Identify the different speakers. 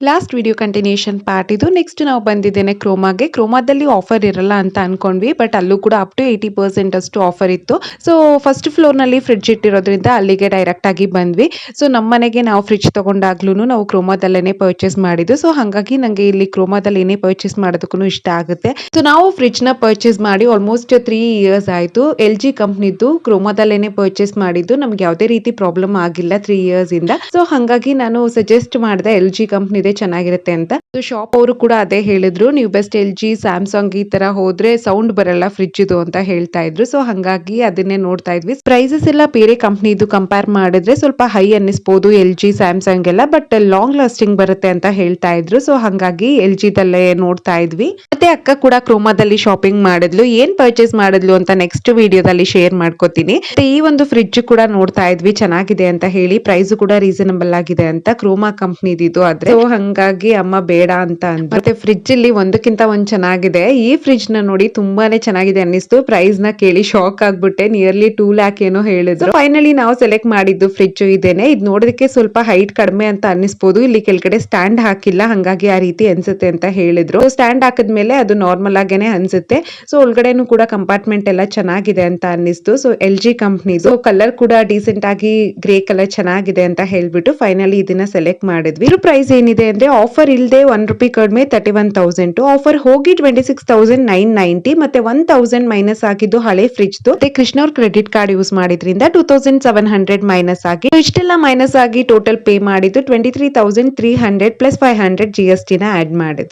Speaker 1: Last video continuation part ಇದು. Next ನಾವು ಬಂದಿದ್ದೇನೆ ಕ್ರೋಮಾಗೆ. ಕ್ರೋಮಾದಲ್ಲಿ ಆಫರ್ ಇರಲ್ಲ ಅಂತ ಅನ್ಕೊಂಡ್ವಿ, ಬಟ್ ಅಲ್ಲೂ ಕೂಡ ಅಪ್ ಟು 80% ಅಷ್ಟು ಆಫರ್ ಇತ್ತು. ಸೊ ಫಸ್ಟ್ ಫ್ಲೋರ್ ನಲ್ಲಿ ಫ್ರಿಡ್ಜ್ ಇಟ್ಟಿರೋದ್ರಿಂದ ಅಲ್ಲಿಗೆ ಡೈರೆಕ್ಟ್ ಆಗಿ ಬಂದ್ವಿ. ಸೊ ನಮ್ಮ ಮನೆಗೆ ನಾವು ಫ್ರಿಡ್ಜ್ ತಗೊಂಡಾಗ್ಲೂ ನಾವು ಕ್ರೋಮಾದಲ್ಲೇನೆ ಪರ್ಚೇಸ್ ಮಾಡಿದ್ದು. ಸೊ ಹಾಗಾಗಿ ನಂಗೆ ಇಲ್ಲಿ ಕ್ರೋಮಾದಲ್ಲಿ ಏನೇ ಪರ್ಚೇಸ್ ಮಾಡೋದಕ್ಕೂ ಇಷ್ಟ ಆಗುತ್ತೆ. ಸೊ ನಾವು ಫ್ರಿಡ್ಜ್ ನ ಪರ್ಚೇಸ್ ಮಾಡಿ ಆಲ್ಮೋಸ್ಟ್ 3 ಇಯರ್ಸ್ ಆಯ್ತು. LG ಕಂಪ್ನಿದ್ದು ಕ್ರೋಮಾದಲ್ಲೇನೆ ಪರ್ಚೇಸ್ ಮಾಡಿದ್ದು. ನಮ್ಗೆ ಯಾವುದೇ ರೀತಿ ಪ್ರಾಬ್ಲಮ್ ಆಗಿಲ್ಲ 3 ಇಯರ್ಸ್ ಇಂದ. ಸೊ ಹಾಗಾಗಿ ನಾನು ಸಜೆಸ್ಟ್ ಮಾಡಿದೆ LG ಕಂಪ್ನಿ ಚೆನ್ನಾಗಿರುತ್ತೆ ಅಂತ. ಶಾಪ್ ಅವರು ಕೂಡ ಅದೇ ಹೇಳಿದ್ರು, ನೀವು ಬೆಸ್ಟ್ LG ಸ್ಯಾಮ್ಸಂಗ್ ಈ ತರ ಹೋದ್ರೆ ಸೌಂಡ್ ಬರಲ್ಲ ಫ್ರಿಡ್ಜ್ ಇದು ಅಂತ ಹೇಳ್ತಾ ಇದ್ರು. ಸೊ ಹಂಗಾಗಿ ಅದನ್ನೇ ನೋಡ್ತಾ ಇದ್ವಿ. ಪ್ರೈಸಸ್ ಎಲ್ಲ ಬೇರೆ ಕಂಪ್ನಿದು ಕಂಪೇರ್ ಮಾಡಿದ್ರೆ ಸ್ವಲ್ಪ ಹೈ ಅನ್ನಿಸ್ಬೋದು LG ಸ್ಯಾಮ್ಸಂಗ್ ಎಲ್ಲ, ಬಟ್ ಲಾಂಗ್ ಲಾಸ್ಟಿಂಗ್ ಬರುತ್ತೆ ಅಂತ ಹೇಳ್ತಾ ಇದ್ರು. ಸೊ ಹಂಗಾಗಿ LG ದಲ್ಲೇ ನೋಡ್ತಾ ಇದ್ವಿ. ಮತ್ತೆ ಅಕ್ಕ ಕೂಡ ಕ್ರೋಮಾದಲ್ಲಿ ಶಾಪಿಂಗ್ ಮಾಡಿದ್ಲು. ಏನ್ ಪರ್ಚೇಸ್ ಮಾಡಿದ್ಲು ಅಂತ ನೆಕ್ಸ್ಟ್ ವಿಡಿಯೋದಲ್ಲಿ ಶೇರ್ ಮಾಡ್ಕೋತೀನಿ. ಮತ್ತೆ ಈ ಒಂದು ಫ್ರಿಡ್ಜ್ ಕೂಡ ನೋಡ್ತಾ ಇದ್ವಿ, ಚೆನ್ನಾಗಿದೆ ಅಂತ ಹೇಳಿ, ಪ್ರೈಸ್ ಕೂಡ ರೀಸನಬಲ್ ಆಗಿದೆ ಅಂತ ಕ್ರೋಮಾ ಕಂಪ್ನಿದಿದ್ದು. ಆದ್ರೆ ಹಂಗಾಗಿ ಅಮ್ಮ ಬೇಡ ಅಂತ ಅಂದ್ರು. ಮತ್ತೆ ಫ್ರಿಡ್ಜ್ ಇಲ್ಲಿ ಒಂದಕ್ಕಿಂತ ಒಂದ್ ಚೆನ್ನಾಗಿದೆ. ಈ ಫ್ರಿಡ್ಜ್ ನ ನೋಡಿ ತುಂಬಾನೇ ಚೆನ್ನಾಗಿದೆ ಅನ್ನಿಸ್ತು. ಪ್ರೈಸ್ ನ ಕೇಳಿ ಶಾಕ್ ಆಗ್ಬಿಟ್ಟೆ. ನಿಯರ್ಲಿ 2 ಲ್ಯಾಕ್ ಏನೋ ಹೇಳಿದ್ರು. ಫೈನಲಿ ನಾವು ಸೆಲೆಕ್ಟ್ ಮಾಡಿದ್ದು ಫ್ರಿಡ್ಜ್ ಇದೇನೆ. ಇದು ನೋಡೋದಕ್ಕೆ ಸ್ವಲ್ಪ ಹೈಟ್ ಕಡಿಮೆ ಅಂತ ಅನ್ನಿಸ್ಬೋದು. ಇಲ್ಲಿ ಕೆಳಗಡೆ ಸ್ಟ್ಯಾಂಡ್ ಹಾಕಿಲ್ಲ, ಹಂಗಾಗಿ ಆ ರೀತಿ ಅನ್ಸುತ್ತೆ ಅಂತ ಹೇಳಿದ್ರು. ಸ್ಟ್ಯಾಂಡ್ ಹಾಕಿದ್ಮೇಲೆ ಅದು ನಾರ್ಮಲ್ ಆಗೇನೆ ಅನ್ಸುತ್ತೆ. ಸೊ ಒಳಗಡೆನು ಕೂಡ ಕಂಪಾರ್ಟ್ಮೆಂಟ್ ಎಲ್ಲ ಚೆನ್ನಾಗಿದೆ ಅಂತ ಅನ್ನಿಸ್ತು. ಸೊ LG ಕಂಪ್ನಿದು ಕಲರ್ ಕೂಡ ಡೀಸೆಂಟ್ ಆಗಿ ಗ್ರೇ ಕಲರ್ ಚೆನ್ನಾಗಿದೆ ಅಂತ ಹೇಳ್ಬಿಟ್ಟು ಫೈನಲಿ ಇದನ್ನ ಸೆಲೆಕ್ಟ್ ಮಾಡಿದ್ವಿ. ಪ್ರೈಸ್ ಏನಿದೆ ಅಂದ್ರೆ ಆಫರ್ ಇಲ್ಲದೆ ₹1 ಕಡಿಮೆ 31,000, ಆಫರ್ ಹೋಗಿ 26,990, ಮತ್ತೆ 1,000 ಮೈನಸ್ ಆಗಿದ್ದು ಹಳೆ ಫ್ರಿಡ್ಜ್. ಮತ್ತೆ ಕೃಷ್ಣವ್ರ ಕ್ರೆಡಿಟ್ ಕಾರ್ಡ್ ಯೂಸ್ ಮಾಡಿದ್ರಿಂದ 2,700 ಮೈನಸ್ ಆಗಿ, ಇಷ್ಟೆಲ್ಲ ಮೈನಸ್ ಆಗಿ ಟೋಟಲ್ ಪೇ ಮಾಡಿದ್ದು 23,300 ಪ್ಲಸ್ 500 GST ನ ಆಡ್ ಮಾಡಿದ್ರು.